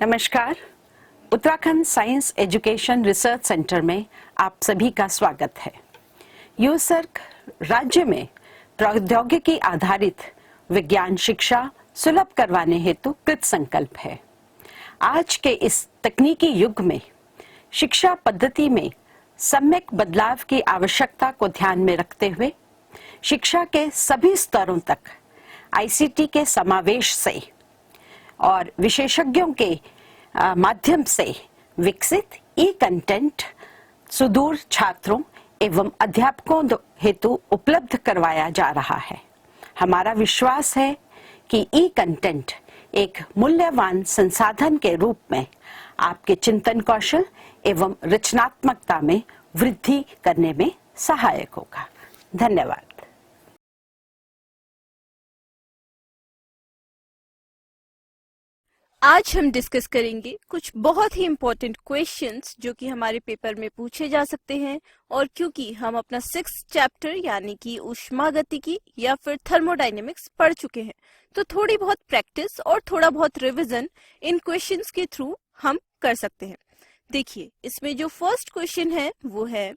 नमस्कार। Uttarakhand science education research centre में आप सभी का स्वागत है। यूसर्क राज्य में प्रौद्योगिकी आधारित विज्ञान शिक्षा सुलभ करवाने हेतु कृत संकल्प है। आज के इस तकनीकी युग में शिक्षा पद्धति में सम्यक बदलाव की आवश्यकता को ध्यान में रखते हुए शिक्षा के सभी स्तरों तक आईसीटी के समावेश से और विशेषज्ञों के माध्यम से विकसित ई कंटेंट सुदूर छात्रों एवं अध्यापकों हेतु उपलब्ध करवाया जा रहा है। हमारा विश्वास है कि ई कंटेंट एक मूल्यवान संसाधन के रूप में आपके चिंतन कौशल एवं रचनात्मकता में वृद्धि करने में सहायक होगा। धन्यवाद। आज हम डिस्कस करेंगे कुछ बहुत ही इम्पोर्टेंट क्वेश्चंस जो कि हमारे पेपर में पूछे जा सकते हैं, और क्योंकि हम अपना 6th चैप्टर यानी कि ऊष्मागतिकी या फिर थर्मोडायनेमिक्स पढ़ चुके हैं, तो थोड़ी बहुत प्रैक्टिस और थोड़ा बहुत रिवीजन इन क्वेश्चंस के थ्रू हम कर सकते हैं। देखिए, इसमें जो फर्स्ट क्वेश्चन है वो है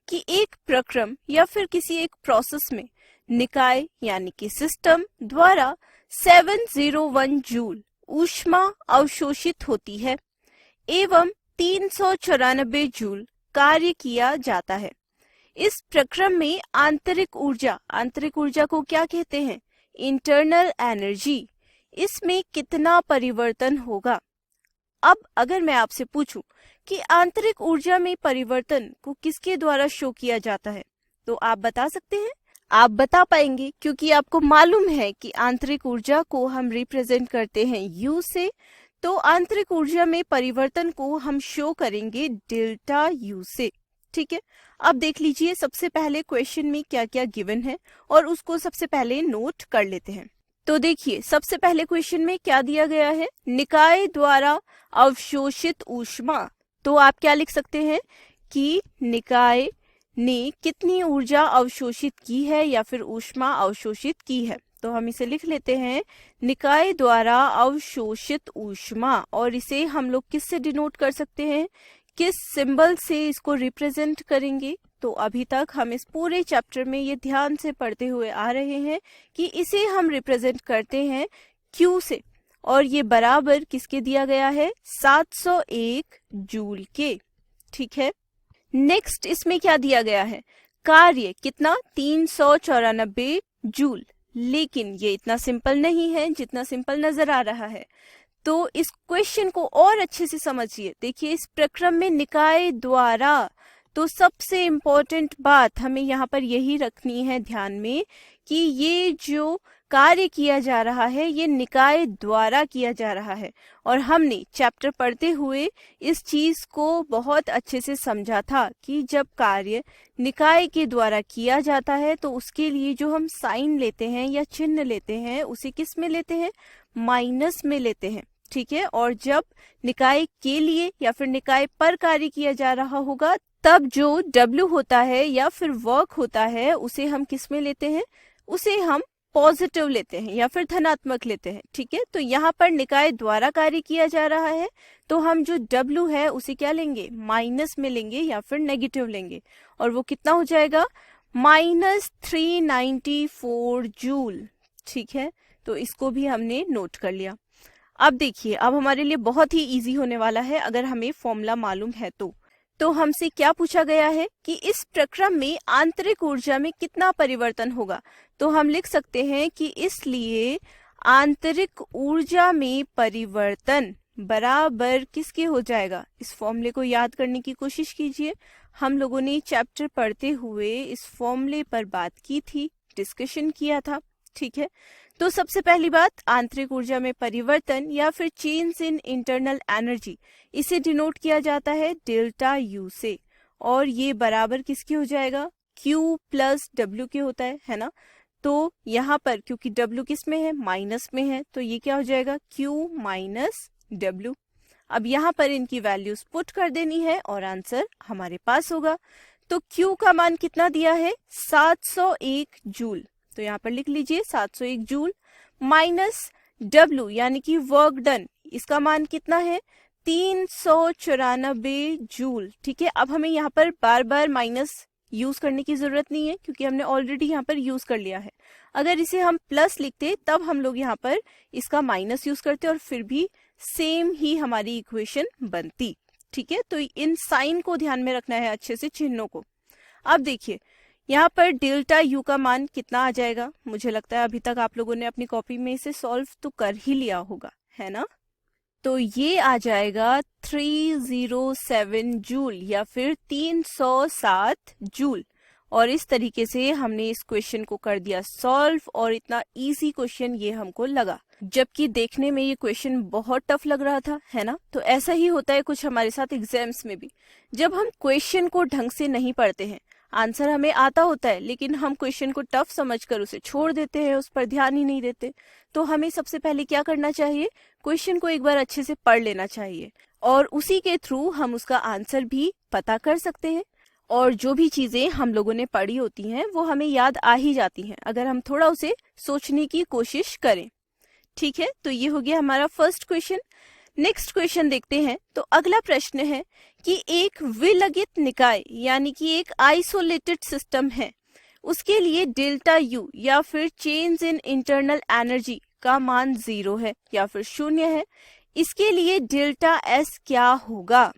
कि एक प्रक्रम या फिर किसी एक प्रोसेस में निकाय यानी कि सिस्टम द्वारा 701 जूल ऊष्मा अवशोषित होती है एवं 394 जूल कार्य किया जाता है। इस प्रक्रम में आंतरिक ऊर्जा को क्या कहते हैं? Internal energy. इसमें कितना परिवर्तन होगा? अब अगर मैं आपसे पूछूं कि आंतरिक ऊर्जा में परिवर्तन को किसके द्वारा शो किया जाता है, तो आप बता सकते हैं? आप बता पाएंगे क्योंकि आपको मालूम है कि आंतरिक ऊर्जा को हम रिप्रेजेंट करते हैं U से, तो आंतरिक ऊर्जा में परिवर्तन को हम शो करेंगे डेल्टा U से। ठीक है, अब देख लीजिए सबसे पहले क्वेश्चन में क्या क्या गिवन है और उसको सबसे पहले नोट कर लेते हैं। तो देखिए, सबसे पहले क्वेश्चन में क्या दिया गया है? निकाय द्वारा अवशोषित ऊष्मा। तो आप क्या लिख सकते हैं कि निकाय ने कितनी ऊर्जा अवशोषित की है या फिर ऊष्मा अवशोषित की है। तो हम इसे लिख लेते हैं निकाय द्वारा अवशोषित ऊष्मा, और इसे हम लोग किस से डिनोट कर सकते हैं, किस सिंबल से इसको रिप्रेजेंट करेंगे? तो अभी तक हम इस पूरे चैप्टर में ये ध्यान से पढ़ते हुए आ रहे हैं कि इसे हम रिप्रेजेंट करते हैं Q से, और ये बराबर किसके दिया गया है? 701 जूल के। ठीक है, नेक्स्ट इसमें क्या दिया गया है? कार्य कितना? 394 जूल। लेकिन ये इतना सिंपल नहीं है जितना सिंपल नजर आ रहा है, तो इस क्वेश्चन को और अच्छे से समझिए। देखिए, इस प्रक्रम में निकाय द्वारा, तो सबसे इम्पोर्टेंट बात हमें यहाँ पर यही रखनी है ध्यान में कि ये जो कार्य किया जा रहा है ये निकाय द्वारा किया जा रहा है, और हमने चैप्टर पढ़ते हुए इस चीज को बहुत अच्छे से समझा था कि जब कार्य निकाय के द्वारा किया जाता है तो उसके लिए जो हम साइन लेते हैं या चिन्ह लेते हैं उसे किस में लेते हैं? माइनस में लेते हैं। ठीक है, और जब निकाय के लिए या फिर निकाय पर कार्य किया जा रहा होगा तब जो W होता है या फिर वर्क होता है उसे हम किस में लेते हैं? उसे हम पॉजिटिव लेते हैं या फिर धनात्मक लेते हैं। ठीक है, तो यहाँ पर निकाय द्वारा कार्य किया जा रहा है तो हम जो W है उसे क्या लेंगे? माइनस में लेंगे या फिर नेगेटिव लेंगे, और वो कितना हो जाएगा? -394 जूल। ठीक है, तो इसको भी हमने नोट कर लिया। अब देखिए, अब हमारे लिए बहुत ही इजी होने वाला है अगर हमें फॉर्मूला मालूम है तो हमसे क्या पूछा गया है कि इस प्रक्रम में आंतरिक ऊर्जा में कितना परिवर्तन होगा। तो हम लिख सकते हैं कि इसलिए आंतरिक ऊर्जा में परिवर्तन बराबर किसके हो जाएगा? इस फॉर्मूले को याद करने की कोशिश कीजिए। हम लोगों ने चैप्टर पढ़ते हुए इस फॉर्मूले पर बात की थी, डिस्कशन किया था। ठीक है, तो सबसे पहली बात, आंतरिक ऊर्जा में परिवर्तन या फिर चेंज इन इंटरनल एनर्जी, इसे डिनोट किया जाता है डेल्टा U से, और ये बराबर किसके हो जाएगा? Q प्लस W के होता है ना। तो यहाँ पर क्योंकि W किस में है? माइनस में है, तो ये क्या हो जाएगा? Q minus W। अब यहाँ पर इनकी वैल्यूज पुट कर देनी है और आंसर हमारे पास होगा। तो Q का मान कितना दिया है? 701 जूल। तो यहाँ पर लिख लीजिए 701 जूल माइनस W यानी कि वर्क डन, इसका मान कितना है 394 जूल। ठीक है, अब हमें यहाँ पर बार बार माइनस यूज करने की जरूरत नहीं है क्योंकि हमने ऑलरेडी यहाँ पर यूज कर लिया है। अगर इसे हम प्लस लिखते तब हम लोग यहाँ पर इसका माइनस यूज करते और फिर भी सेम ही हमारी इक्वेशन बनती। ठीक है, तो इन साइन को ध्यान में रखना है, अच्छे से चिन्हों को। अब देखिए यहाँ पर डेल्टा यू का मान कितना आ जाएगा। मुझे लगता है अभी तक आप लोगों ने अपनी कॉपी में इसे सॉल्व तो कर ही लिया होगा, है ना। तो ये आ जाएगा 307 जूल या फिर 307 जूल। और इस तरीके से हमने इस क्वेश्चन को कर दिया सॉल्व, और इतना इजी क्वेश्चन ये हमको लगा, जबकि देखने में ये क्वेश्चन बहुत टफ लग रहा था, है ना। तो ऐसा ही होता है कुछ हमारे साथ एग्जाम्स में भी, जब हम क्वेश्चन को ढंग से नहीं पढ़ते हैं, आंसर हमें आता होता है लेकिन हम क्वेश्चन को टफ समझकर उसे छोड़ देते हैं, उस पर ध्यान ही नहीं देते। तो हमें सबसे पहले क्या करना चाहिए, क्वेश्चन को एक बार अच्छे से पढ़ लेना चाहिए और उसी के थ्रू हम उसका आंसर भी पता कर सकते हैं। और जो भी चीजें हम लोगों ने पढ़ी होती हैं वो हमें याद आ ही जाती हैं अगर हम थोड़ा उसे सोचने की कोशिश करें। ठीक है, तो ये हो गया हमारा फर्स्ट क्वेश्चन। नेक्स्ट क्वेश्चन देखते हैं। तो अगला प्रश्न है कि एक विलगित निकाय यानी कि एक आइसोलेटेड सिस्टम है, उसके लिए डेल्टा यू या फिर चेंज इन इंटरनल एनर्जी का मान 0 है या फिर 0 है। इसके लिए डेल्टा एस क्या होगा।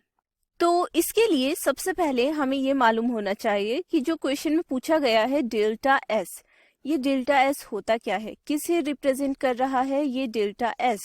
तो इसके लिए सबसे पहले हमें ये मालूम होना चाहिए कि जो क्वेश्चन में पूछा गया है डेल्टा एस, ये डेल्टा एस होता क्या है, किसे रिप्रेजेंट कर रहा है ये डेल्टा एस।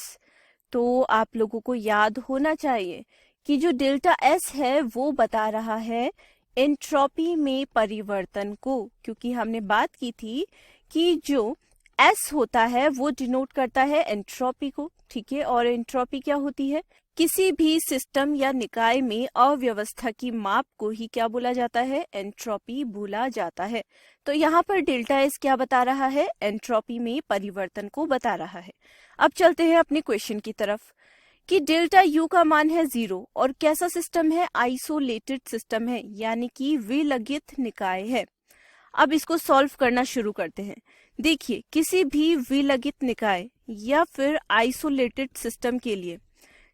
तो आप लोगों को याद होना चाहिए कि जो डेल्टा एस है वो बता रहा है एंट्रोपी में परिवर्तन को, क्योंकि हमने बात की थी कि जो एस होता है वो डिनोट करता है एंट्रोपी को। ठीक है, और एंट्रोपी क्या होती है, किसी भी सिस्टम या निकाय में अव्यवस्था की माप को ही क्या बोला जाता है, एंट्रोपी बोला जाता है। तो यहाँ पर डेल्टा एस क्या बता रहा है, एंट्रोपी में परिवर्तन को बता रहा है। अब चलते हैं अपने क्वेश्चन की तरफ कि डेल्टा यू का मान है 0 और कैसा सिस्टम है, आइसोलेटेड सिस्टम है यानी कि विलगित निकाय है। अब इसको सॉल्व करना शुरू करते हैं। देखिए किसी भी विलगित निकाय या फिर आइसोलेटेड सिस्टम के लिए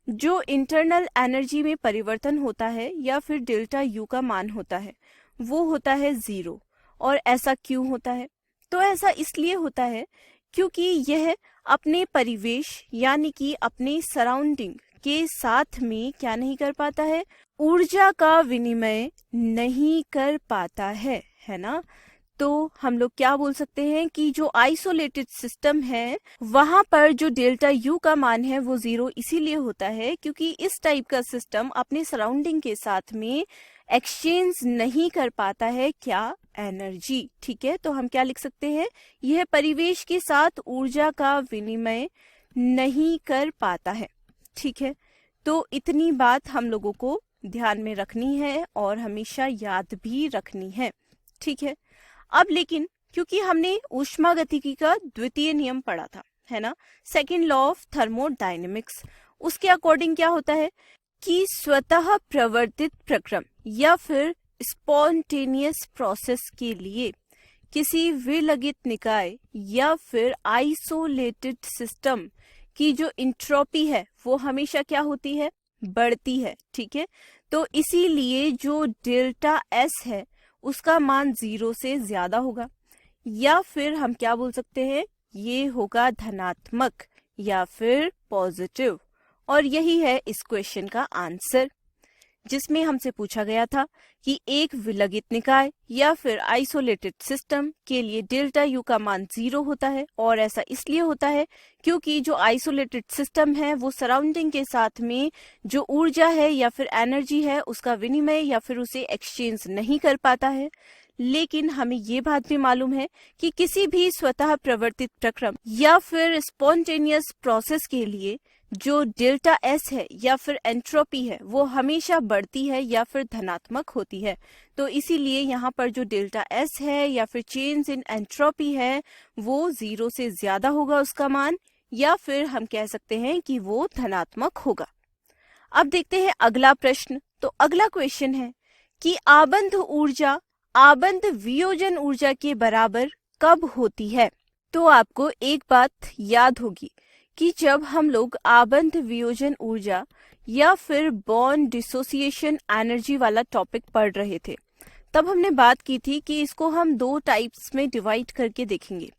जो इंटरनल एनर्जी में परिवर्तन होता है या फिर डेल्टा यू का मान होता है वो होता है 0। और ऐसा क्यों होता है, तो ऐसा इसलिए होता है क्योंकि यह अपने परिवेश यानी कि अपने सराउंडिंग के साथ में क्या नहीं कर पाता है, ऊर्जा का विनिमय नहीं कर पाता है ना। तो हम लोग क्या बोल सकते हैं कि जो आइसोलेटेड सिस्टम है वहां पर जो डेल्टा यू का मान है वो 0 इसीलिए होता है क्योंकि इस टाइप का सिस्टम अपने सराउंडिंग के साथ में एक्सचेंज नहीं कर पाता है क्या, एनर्जी। ठीक है, तो हम क्या लिख सकते हैं, यह परिवेश के साथ ऊर्जा का विनिमय नहीं कर पाता है। ठीक है, तो इतनी बात हम लोगों को ध्यान में रखनी है और हमेशा याद भी रखनी है। ठीक है, अब लेकिन क्योंकि हमने ऊष्मागतिकी का द्वितीय नियम पढ़ा था, है ना, सेकंड लॉ ऑफ थर्मोडायनेमिक्स, उसके अकॉर्डिंग क्या होता है कि स्वतः प्रवर्तित प्रक्रम या फिर स्पॉन्टेनियस प्रोसेस के लिए किसी विलगित निकाय या फिर आइसोलेटेड सिस्टम की जो इंट्रोपी है वो हमेशा क्या होती है, बढ़ती है। ठीक है, तो इसीलिए जो डेल्टा एस है उसका मान 0 से ज्यादा होगा, या फिर हम क्या बोल सकते हैं, ये होगा धनात्मक या फिर पॉजिटिव। और यही है इस क्वेश्चन का आंसर, जिसमें हमसे पूछा गया था कि एक विलगित निकाय या फिर आइसोलेटेड सिस्टम के लिए डेल्टा यू का मान 0 होता है। और ऐसा इसलिए होता है क्योंकि जो आइसोलेटेड सिस्टम है वो सराउंडिंग के साथ में जो ऊर्जा है या फिर एनर्जी है उसका विनिमय या फिर उसे एक्सचेंज नहीं कर पाता है। लेकिन हमें ये बात भी मालूम है कि किसी भी स्वतः प्रवर्तित प्रक्रम या फिर स्पॉन्टेनियस प्रोसेस के लिए जो डेल्टा एस है या फिर एंट्रोपी है वो हमेशा बढ़ती है या फिर धनात्मक होती है। तो इसीलिए यहाँ पर जो डेल्टा एस है या फिर चेंज इन एंट्रोपी है वो 0 से ज्यादा होगा उसका मान, या फिर हम कह सकते हैं कि वो धनात्मक होगा। अब देखते हैं अगला प्रश्न। तो अगला क्वेश्चन है कि आबंध ऊर्जा आबंध वियोजन ऊर्जा के बराबर कब होती है। तो आपको एक बात याद होगी कि जब हम लोग आबंध वियोजन ऊर्जा या फिर बॉन्ड डिसोसिएशन एनर्जी वाला टॉपिक पढ़ रहे थे, तब हमने बात की थी कि इसको हम 2 टाइप्स में डिवाइड करके देखेंगे।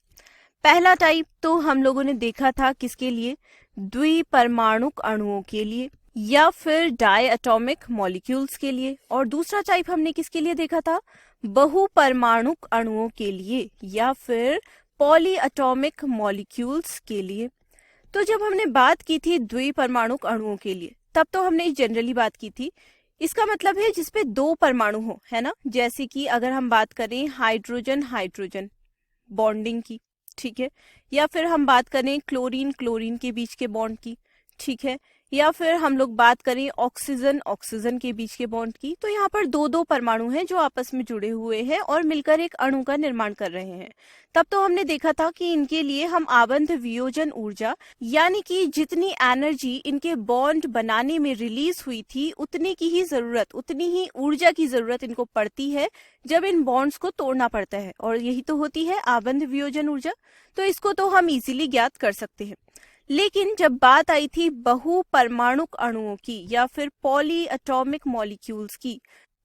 पहला टाइप तो हम लोगों ने देखा था किसके लिए, द्विपरमाणुक अणुओं के लिए या फिर डाई एटॉमिक मॉलिक्यूल्स के लिए, और दूसरा टाइप हमने किसके लिए देखा था, बहुपरमाणुक अणुओं के लिए या फिर पॉली एटॉमिक मॉलिक्यूल्स के लिए। तो जब हमने बात की थी द्विपरमाणुक अणुओं के लिए, तब तो हमने जनरली बात की थी, इसका मतलब है जिसपे 2 परमाणु हो, है ना। जैसे कि अगर हम बात करें हाइड्रोजन हाइड्रोजन बॉन्डिंग की, ठीक है, या फिर हम बात करें क्लोरीन क्लोरीन के बीच के बॉन्ड की, ठीक है, या फिर हम लोग बात करें ऑक्सीजन ऑक्सीजन के बीच के बॉन्ड की, तो यहाँ पर 2 परमाणु हैं जो आपस में जुड़े हुए हैं और मिलकर एक अणु का निर्माण कर रहे हैं। तब तो हमने देखा था कि इनके लिए हम आबंध वियोजन ऊर्जा, यानी कि जितनी एनर्जी इनके बॉन्ड बनाने में रिलीज हुई थी उतनी की ही जरूरत, उतनी ही ऊर्जा की जरूरत इनको पड़ती है जब इन बॉन्ड्स को तोड़ना पड़ता है, और यही तो होती है आबंध वियोजन ऊर्जा। तो इसको तो हम इजीली ज्ञात कर सकते हैं। लेकिन जब बात आई थी बहुपरमाणुक अणुओं की या फिर पॉली एटॉमिक मॉलिक्यूल्स की,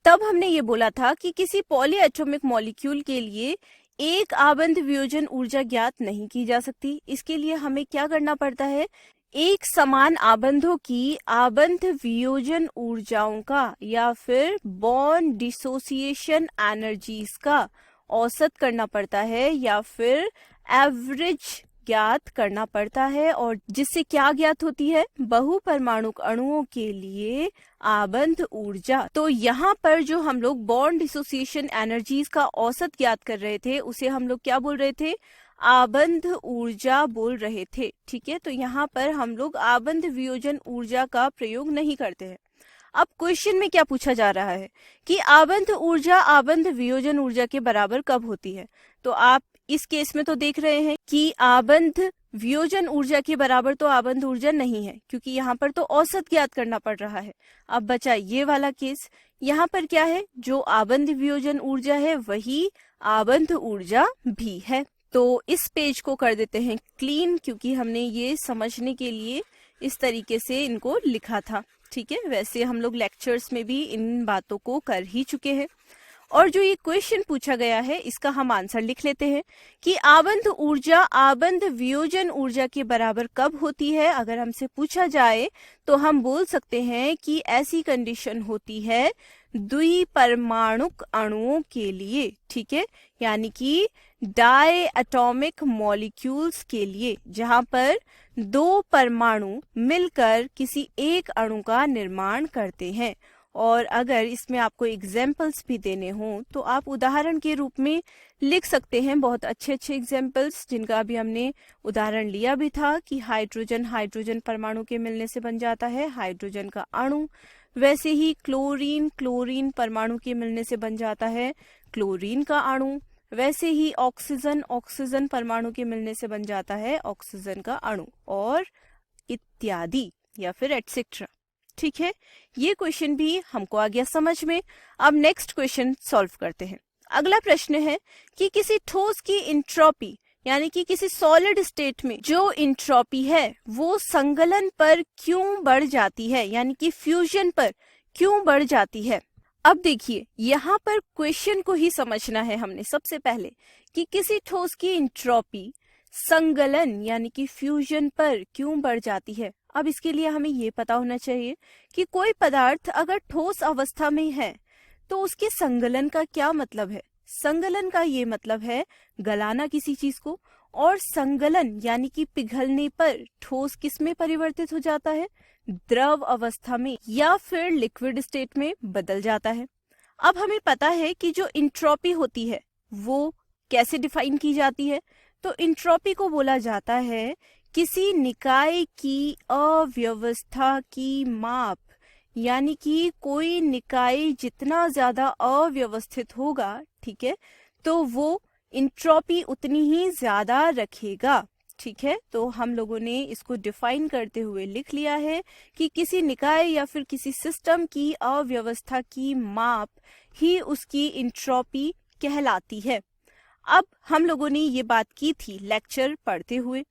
तब हमने ये बोला था कि किसी पॉली एटॉमिक मॉलिक्यूल के लिए एक आबंध वियोजन ऊर्जा ज्ञात नहीं की जा सकती। इसके लिए हमें क्या करना पड़ता है, एक समान आबंधों की आबंध वियोजन ऊर्जाओं का या फिर बॉन्ड डिसोसिएशन एनर्जीज का औसत करना पड़ता है या फिर एवरेज ज्ञात करना पड़ता है, और जिससे क्या ज्ञात होती है, बहुपरमाणुक अणुओं के लिए आबंध ऊर्जा। तो यहाँ पर जो हम लोग बॉन्ड डिसोसिएशन एनर्जीज का औसत ज्ञात कर रहे थे उसे हम लोग क्या बोल रहे थे, आबंध ऊर्जा बोल रहे थे, ठीक है। तो यहाँ पर हम लोग आबंध वियोजन ऊर्जा का प्रयोग नहीं करते हैं। अब क्वेश्चन में क्या पूछा जा रहा है कि आबंध ऊर्जा आबंध वियोजन ऊर्जा के बराबर कब होती है। तो आप इस केस में तो देख रहे हैं कि आबंध वियोजन ऊर्जा के बराबर तो आबंध ऊर्जा नहीं है, क्योंकि यहाँ पर तो औसत ज्ञात करना पड़ रहा है। अब बचा ये वाला केस, यहाँ पर क्या है, जो आबंध वियोजन ऊर्जा है वही आबंध ऊर्जा भी है। तो इस पेज को कर देते हैं क्लीन, क्योंकि हमने ये समझने के लिए इस तरीके से इनको लिखा था, ठीक है। वैसे हम लोग लेक्चर्स में भी इन बातों को कर ही चुके हैं। और जो ये क्वेश्चन पूछा गया है इसका हम आंसर लिख लेते हैं कि आबंध ऊर्जा आबंध वियोजन ऊर्जा के बराबर कब होती है। अगर हमसे पूछा जाए तो हम बोल सकते हैं कि ऐसी कंडीशन होती है द्विपरमाणुक अणुओं के लिए, ठीक है, यानी कि डाई एटॉमिक मॉलिक्यूल्स के लिए, जहां पर 2 परमाणु मिलकर किसी एक अणु का निर्माण करते हैं। और अगर इसमें आपको एग्जाम्पल्स भी देने हों तो आप उदाहरण के रूप में लिख सकते हैं, बहुत अच्छे अच्छे एग्जाम्पल्स जिनका अभी हमने उदाहरण लिया भी था कि हाइड्रोजन हाइड्रोजन परमाणु के मिलने से बन जाता है हाइड्रोजन का अणु, वैसे ही क्लोरीन क्लोरीन परमाणु के मिलने से बन जाता है क्लोरीन का अणु, वैसे ही ऑक्सीजन ऑक्सीजन परमाणु के मिलने से बन जाता है ऑक्सीजन का अणु, और इत्यादि या फिर एटसेट्रा, ठीक है। ये क्वेश्चन भी हमको आ गया समझ में। अब नेक्स्ट क्वेश्चन सॉल्व करते हैं। अगला प्रश्न है कि किसी ठोस की इंट्रोपी, यानी कि किसी सॉलिड स्टेट में जो इंट्रोपी है वो संगलन पर क्यों बढ़ जाती है, यानी कि फ्यूजन पर क्यों बढ़ जाती है। अब देखिए यहाँ पर क्वेश्चन को ही समझना है हमने सबसे पहले कि किसी ठोस की इंट्रोपी संगलन यानी कि फ्यूजन पर क्यों बढ़ जाती है। अब इसके लिए हमें ये पता होना चाहिए कि कोई पदार्थ अगर ठोस अवस्था में है तो उसके संगलन का क्या मतलब है। संगलन का ये मतलब है गलाना किसी चीज को, और संगलन यानी कि पिघलने पर ठोस किस में परिवर्तित हो जाता है, द्रव अवस्था में या फिर लिक्विड स्टेट में बदल जाता है। अब हमें पता है कि जो इंट्रोपी होती है वो कैसे डिफाइन की जाती है। तो इंट्रोपी को बोला जाता है किसी निकाय की अव्यवस्था की माप, यानी कि कोई निकाय जितना ज्यादा अव्यवस्थित होगा, ठीक है, तो वो इंट्रोपी उतनी ही ज्यादा रखेगा, ठीक है। तो हम लोगों ने इसको डिफाइन करते हुए लिख लिया है कि किसी निकाय या फिर किसी सिस्टम की अव्यवस्था की माप ही उसकी इंट्रोपी कहलाती है। अब हम लोगों ने ये बात की थी लेक्चर पढ़ते हुए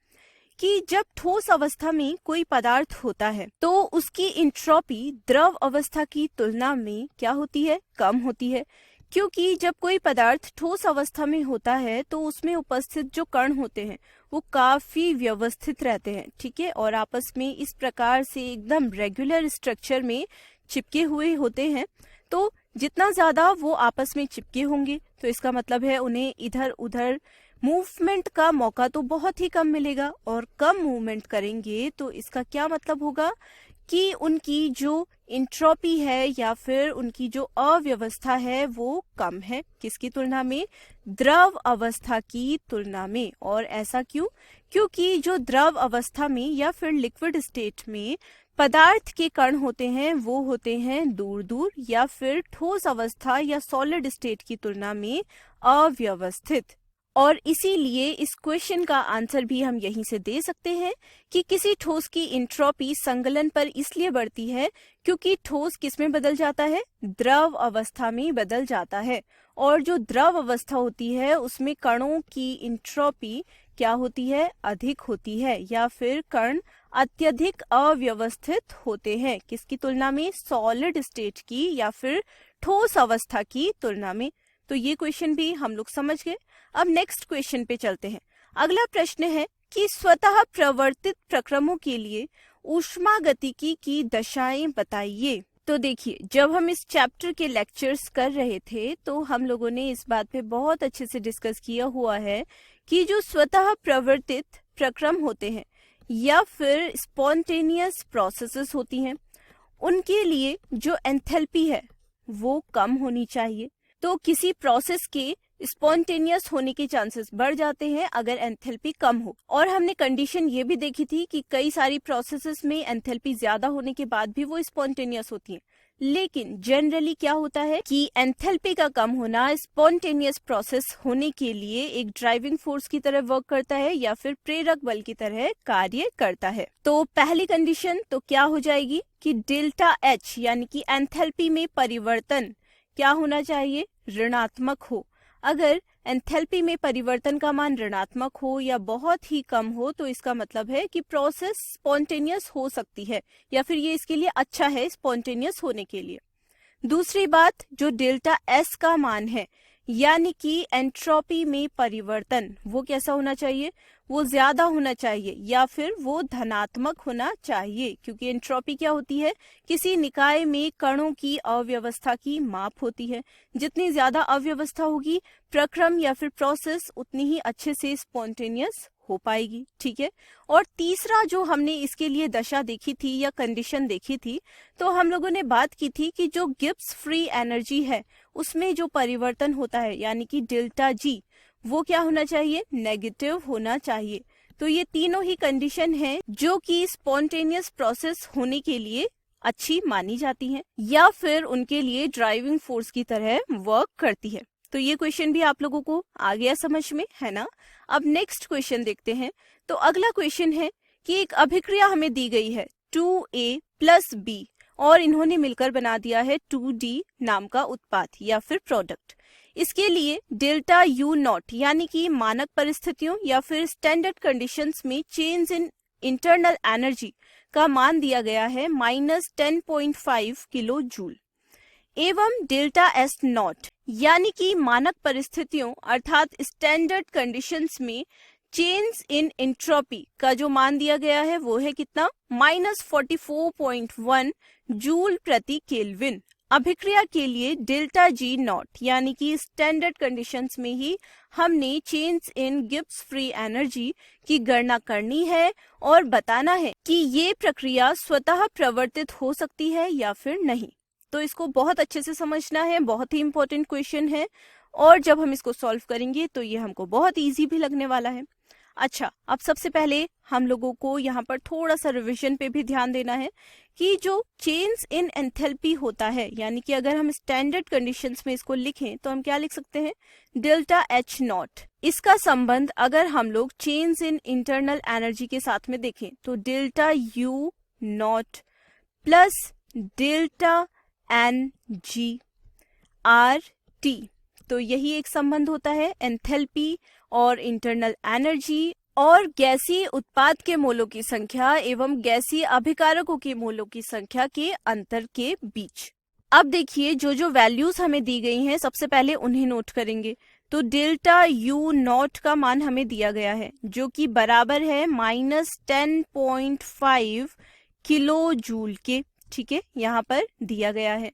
कि जब ठोस अवस्था में कोई पदार्थ होता है तो उसकी इंट्रोपी द्रव अवस्था की तुलना में क्या होती है, कम होती है। क्योंकि जब कोई पदार्थ ठोस अवस्था में होता है तो उसमें उपस्थित जो कण होते हैं वो काफी व्यवस्थित रहते हैं, ठीक है, और आपस में इस प्रकार से एकदम रेगुलर स्ट्रक्चर में चिपके हुए होते हैं। तो जितना ज्यादा वो आपस में चिपके होंगे तो इसका मतलब है उन्हें इधर उधर मूवमेंट का मौका तो बहुत ही कम मिलेगा, और कम मूवमेंट करेंगे तो इसका क्या मतलब होगा कि उनकी जो इंट्रोपी है या फिर उनकी जो अव्यवस्था है वो कम है। किसकी तुलना में? द्रव अवस्था की तुलना में। और ऐसा क्यों? क्योंकि जो द्रव अवस्था में या फिर लिक्विड स्टेट में पदार्थ के कण होते हैं वो होते हैं दूर दूर, या फिर ठोस अवस्था या सॉलिड स्टेट की तुलना में अव्यवस्थित। और इसीलिए इस क्वेश्चन का आंसर भी हम यहीं से दे सकते हैं कि किसी ठोस की इंट्रोपी संगलन पर इसलिए बढ़ती है क्योंकि ठोस किस में बदल जाता है? द्रव अवस्था में बदल जाता है। और जो द्रव अवस्था होती है उसमें कणों की इंट्रोपी क्या होती है? अधिक होती है, या फिर कण अत्यधिक अव्यवस्थित होते हैं। किसकी तुलना में? सॉलिड स्टेट की या फिर ठोस अवस्था की तुलना में। तो ये क्वेश्चन भी हम लोग समझ गए। अब नेक्स्ट क्वेश्चन पे चलते हैं। अगला प्रश्न है कि स्वतः प्रवर्तित प्रक्रमों के लिए ऊष्मागतिकी की दशाएं बताइए। तो देखिए, जब हम इस चैप्टर के लेक्चर्स कर रहे थे तो हम लोगों ने इस बात पे बहुत अच्छे से डिस्कस किया हुआ है कि जो स्वतः प्रवर्तित प्रक्रम होते हैं या फिर स्पॉन्टेनियस प्रोसेसेस होती हैं, उनके लिए जो एंथैल्पी है वो कम होनी चाहिए। तो किसी प्रोसेस के स्पॉन्टेनियस होने के चांसेस बढ़ जाते हैं अगर एंथैल्पी कम हो। और हमने कंडीशन ये भी देखी थी कि कई सारी प्रोसेसेस में एंथैल्पी ज्यादा होने के बाद भी वो स्पॉन्टेनियस होती हैं। लेकिन जनरली क्या होता है कि एंथैल्पी का कम होना स्पॉन्टेनियस प्रोसेस होने के लिए एक ड्राइविंग फोर्स की तरह वर्क करता है या फिर प्रेरक बल की तरह कार्य करता है। तो पहली कंडीशन तो क्या हो जाएगी कि डेल्टा एच यानी कि एंथैल्पी में परिवर्तन क्या होना चाहिए? ऋणात्मक हो। अगर एंथैल्पी में परिवर्तन का मान ऋणात्मक हो या बहुत ही कम हो तो इसका मतलब है कि प्रोसेस स्पॉन्टेनियस हो सकती है, या फिर ये इसके लिए अच्छा है स्पॉन्टेनियस होने के लिए। दूसरी बात, जो डेल्टा एस का मान है यानी कि एंट्रोपी में परिवर्तन, वो कैसा होना चाहिए? वो ज्यादा होना चाहिए या फिर वो धनात्मक होना चाहिए, क्योंकि एंट्रोपी क्या होती है? किसी निकाय में कणों की अव्यवस्था की माप होती है। जितनी ज्यादा अव्यवस्था होगी प्रक्रम या फिर प्रोसेस उतनी ही अच्छे से स्पॉन्टेनियस हो पाएगी, ठीक है। और तीसरा जो हमने इसके लिए दशा देखी थी या कंडीशन देखी थी, तो हम लोगों ने बात की थी कि जो गिब्स फ्री एनर्जी है उसमें जो परिवर्तन होता है यानी कि डेल्टा जी, वो क्या होना चाहिए? नेगेटिव होना चाहिए। तो ये तीनों ही कंडीशन हैं जो कि स्पॉन्टेनियस प्रोसेस होने के लिए अच्छी मानी जाती हैं या फिर उनके लिए ड्राइविंग फोर्स की तरह वर्क करती है। तो ये क्वेश्चन भी आप लोगों को आ गया समझ में, है ना। अब नेक्स्ट क्वेश्चन देखते हैं। तो अगला क्वेश्चन है कि एक अभिक्रिया हमें दी गई है 2A + B और इन्होंने मिलकर बना दिया है 2D नाम का उत्पाद या फिर प्रोडक्ट। इसके लिए डेल्टा U नॉट यानी कि मानक परिस्थितियों या फिर स्टैंडर्ड कंडीशंस में चेंज इन इंटरनल एनर्जी का मान दिया गया है -10.5 किलो जूल, एवं डेल्टा एस नॉट यानी कि मानक परिस्थितियों अर्थात स्टैंडर्ड कंडीशंस में चेंज इन एंट्रोपी का जो मान दिया गया है वो है कितना? -44.1 जूल प्रति केल्विन। अभिक्रिया के लिए डेल्टा जी नॉट यानी कि स्टैंडर्ड कंडीशंस में ही हमने change in Gibbs free energy की गणना करनी है और बताना है कि ये प्रक्रिया स्वतः प्रवर्तित हो सकती है या फिर नहीं। तो इसको बहुत अच्छे से समझना है, बहुत ही इंपॉर्टेंट क्वेश्चन है और जब हम इसको सॉल्व करेंगे तो ये हमको बहुत इजी भी लगने वाला है। अच्छा, अब सबसे पहले हम लोगों को यहाँ पर थोड़ा सा रिवीजन पे भी ध्यान देना है कि जो चेंज इन एंथैल्पी होता है यानी कि अगर हम स्टैंडर्ड कंडीशंस में इसको लिखें तो हम क्या लिख सकते हैं? Delta H not. इसका संबंध अगर हम लोग चेंज इन इंटरनल एनर्जी के साथ में देखें तो delta U not plus delta N G R T, तो यही एक संबंध होता है एंथैल्पी और इंटरनल एनर्जी और गैसीय उत्पाद के मोलों की संख्या एवं गैसीय अभिकारकों के मोलों की संख्या के अंतर के बीच। अब देखिए जो जो वैल्यूज हमें दी गई हैं सबसे पहले उन्हें नोट करेंगे। तो डेल्टा यू नॉट का मान हमें दिया गया है जो कि बराबर है -10.5 किलो जूल के, ठीक है, यहाँ पर दिया गया है।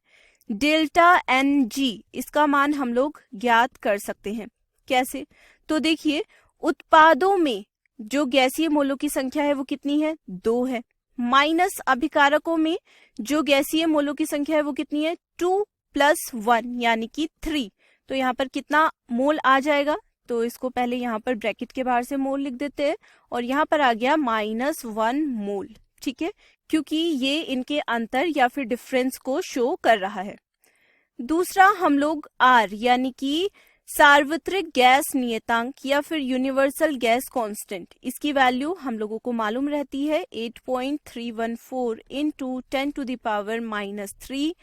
डेल्टा एन जी इसका मान हम लोग ज्ञात कर सकते हैं। कैसे? तो देखिए उत्पादों में जो गैसीय मोलों की संख्या है वो कितनी है? 2 है, माइनस अभिकारकों में जो गैसीय मोलों की संख्या है वो कितनी है? 2 + 1 यानी कि 3। तो यहाँ पर कितना मोल आ जाएगा? तो इसको पहले यहाँ पर ब्रैकेट के बाहर से मोल लिख देते हैं और यहाँ पर आ गया -1 मोल, ठीक है, क्योंकि ये इनके अंतर या फिर डिफरेंस को शो कर रहा है। दूसरा हम लोग आर यानी कि सार्वत्रिक गैस नियतांक या फिर यूनिवर्सल गैस कांस्टेंट, इसकी वैल्यू हम लोगों को मालूम रहती है 8.314 × 10⁻³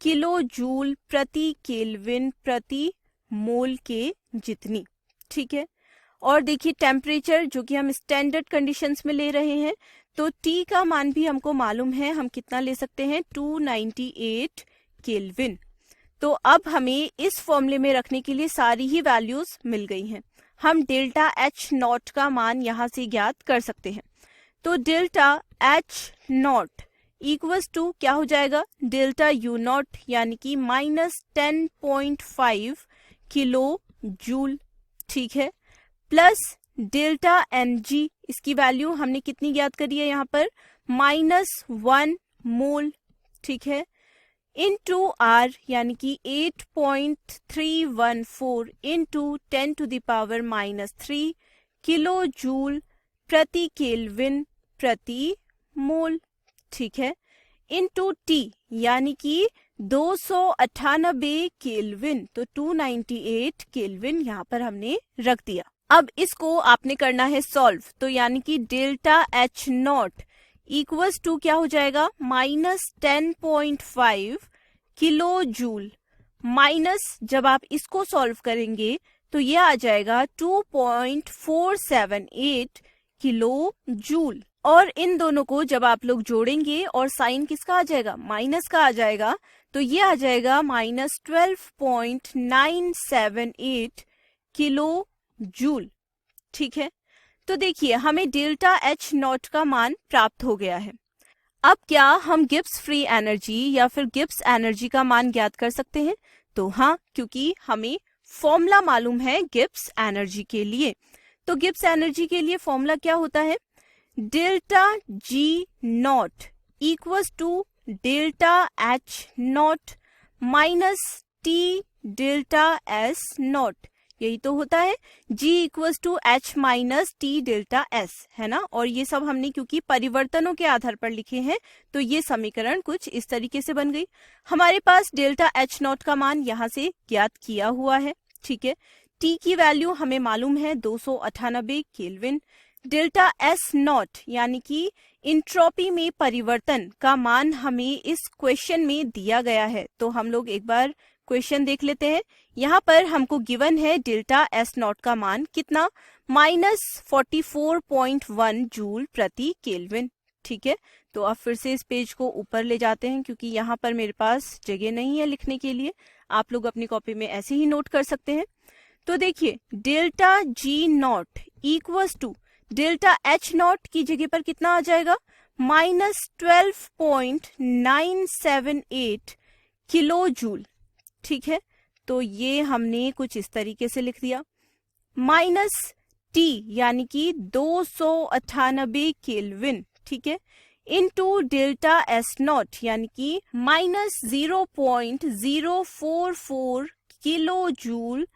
किलो जूल प्रति केल्विन प्रति मोल के जितनी, ठीक है। और देखिए टेम्परेचर जो कि हम स्टैंडर्ड कंडीशंस में ले रहे हैं, तो T का मान भी हमको मालूम है, हम कितना ले सकते हैं? 298 केल्विन। तो अब हमें इस फॉर्मूले में रखने के लिए सारी ही वैल्यूज मिल गई हैं। हम डेल्टा एच नॉट का मान यहाँ से ज्ञात कर सकते हैं। तो delta H not equals to क्या हो जाएगा? डेल्टा यू नॉट यानी कि -10.5 किलो जूल, ठीक है, प्लस डेल्टा एन जी, इसकी वैल्यू हमने कितनी ज्ञात करी है यहाँ पर? -1 मोल, ठीक है, इनटू आर यानी कि 8.314 × 10⁻³ किलो जूल प्रति केल्विन प्रति मोल, ठीक है, इनटू टी यानी कि 298 केल्विन। तो 298 केल्विन यहाँ पर हमने रख दिया। अब इसको आपने करना है सॉल्व, तो यानी कि delta H not equals to क्या हो जाएगा? -10.5 किलो जूल माइनस, जब आप इसको सॉल्व करेंगे तो ये आ जाएगा 2.478 किलो जूल। और इन दोनों को जब आप लोग जोड़ेंगे और साइन किसका आ जाएगा? माइनस का आ जाएगा, तो ये आ जाएगा -12.978 किलो जूल, ठीक है। तो देखिए हमें डेल्टा एच नॉट का मान प्राप्त हो गया है। अब क्या हम गिब्स फ्री एनर्जी या फिर गिब्स एनर्जी का मान ज्ञात कर सकते हैं? तो हाँ, क्योंकि हमें फॉर्मूला मालूम है गिब्स एनर्जी के लिए। तो गिब्स एनर्जी के लिए फॉर्मूला क्या होता है? Delta G not equals to delta H not minus T delta S not, यही तो होता है। G equals to H minus T delta S, है ना। और ये सब हमने क्योंकि परिवर्तनों के आधार पर लिखे हैं तो ये समीकरण कुछ इस तरीके से बन गई। हमारे पास डेल्टा H नॉट का मान यहाँ से ज्ञात किया हुआ है, ठीक है। T की वैल्यू हमें मालूम है 298 केल्विन। डेल्टा S नॉट यानी कि इंट्रोपी में परिवर्तन का मान हमें इस क्वेश्चन में दिया गया है, तो हम लोग एक बार क्वेश्चन देख लेते हैं। यहाँ पर हमको गिवन है डेल्टा एस नॉट का मान कितना? -44.1 जूल प्रति केल्विन, ठीक है। तो अब फिर से इस पेज को ऊपर ले जाते हैं क्योंकि यहाँ पर मेरे पास जगह नहीं है लिखने के लिए। आप लोग अपनी कॉपी में ऐसे ही नोट कर सकते हैं। तो देखिए delta G not equals to delta H not की जगह पर कितना आ जाएगा? -12.978 किलो जूल, ठीक है। तो ये हमने कुछ इस तरीके से लिख दिया। माइनस टी यानी कि 298 केल्विन, ठीक है, इनटू डेल्टा एस नॉट यानी कि -0.044 किलो जूल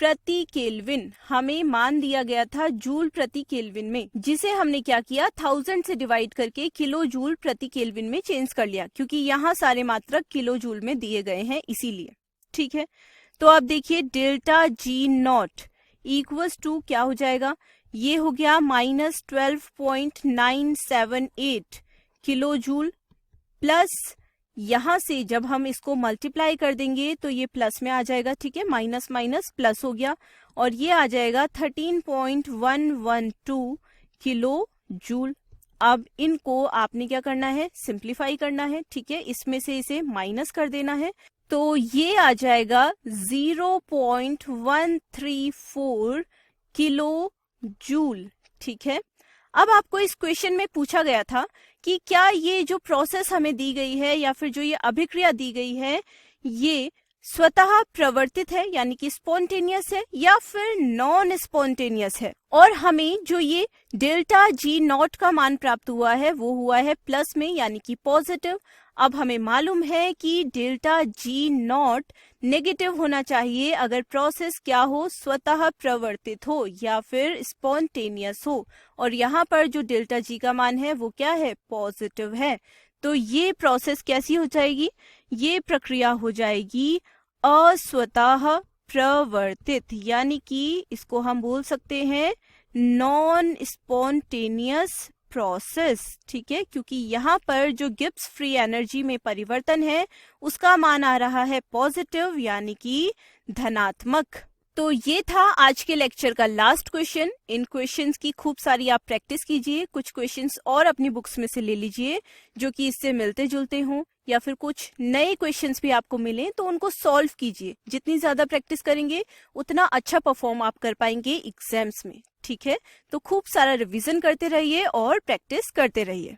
प्रति केल्विन। हमें मान दिया गया था जूल प्रति केल्विन में, जिसे हमने क्या किया 1000 से डिवाइड करके किलो जूल प्रति केल्विन में चेंज कर लिया क्योंकि यहाँ सारे मात्रक किलो जूल में दिए गए हैं इसीलिए, ठीक है। तो अब देखिए delta G not equals to क्या हो जाएगा? ये हो गया -12.978 किलो जूल प्लस यहां से जब हम इसको मल्टीप्लाई कर देंगे तो ये प्लस में आ जाएगा, ठीक है। माइनस माइनस प्लस हो गया और ये आ जाएगा 13.112 किलो जूल। अब इनको आपने क्या करना है, सिंप्लीफाई करना है, ठीक है, इसमें से इसे माइनस कर देना है, तो ये आ जाएगा 0.134 किलो जूल, ठीक है। अब आपको इस क्वेश्चन में पूछा गया था कि क्या ये जो प्रोसेस हमें दी गई है या फिर जो ये अभिक्रिया दी गई है ये स्वतः प्रवर्तित है यानी कि स्पॉन्टेनियस है या फिर नॉन स्पॉन्टेनियस है। और हमें जो ये डेल्टा जी नॉट का मान प्राप्त हुआ है वो हुआ है प्लस में यानी कि पॉजिटिव। अब हमें मालूम है कि डेल्टा जी नॉट नेगेटिव होना चाहिए अगर प्रोसेस क्या हो, स्वतः प्रवर्तित हो या फिर स्पॉन्टेनियस हो, और यहाँ पर जो डेल्टा जी का मान है वो क्या है, पॉजिटिव है। तो ये प्रोसेस कैसी हो जाएगी, ये प्रक्रिया हो जाएगी अस्वतः प्रवर्तित, यानी कि इसको हम बोल सकते हैं नॉन स्पॉन्टेनियस प्रोसेस, ठीक है, क्योंकि यहाँ पर जो गिब्स फ्री एनर्जी में परिवर्तन है उसका मान आ रहा है पॉजिटिव यानी कि धनात्मक। तो ये था आज के लेक्चर का लास्ट क्वेश्चन। इन क्वेश्चंस की खूब सारी आप प्रैक्टिस कीजिए, कुछ क्वेश्चंस और अपनी बुक्स में से ले लीजिए जो कि इससे मिलते जुलते हों, या फिर कुछ नए क्वेश्चंस भी आपको मिले तो उनको सॉल्व कीजिए। जितनी ज्यादा प्रैक्टिस करेंगे उतना अच्छा परफॉर्म आप कर पाएंगे एग्जाम्स में, ठीक है। तो खूब सारा रिवीजन करते रहिए और प्रैक्टिस करते रहिए।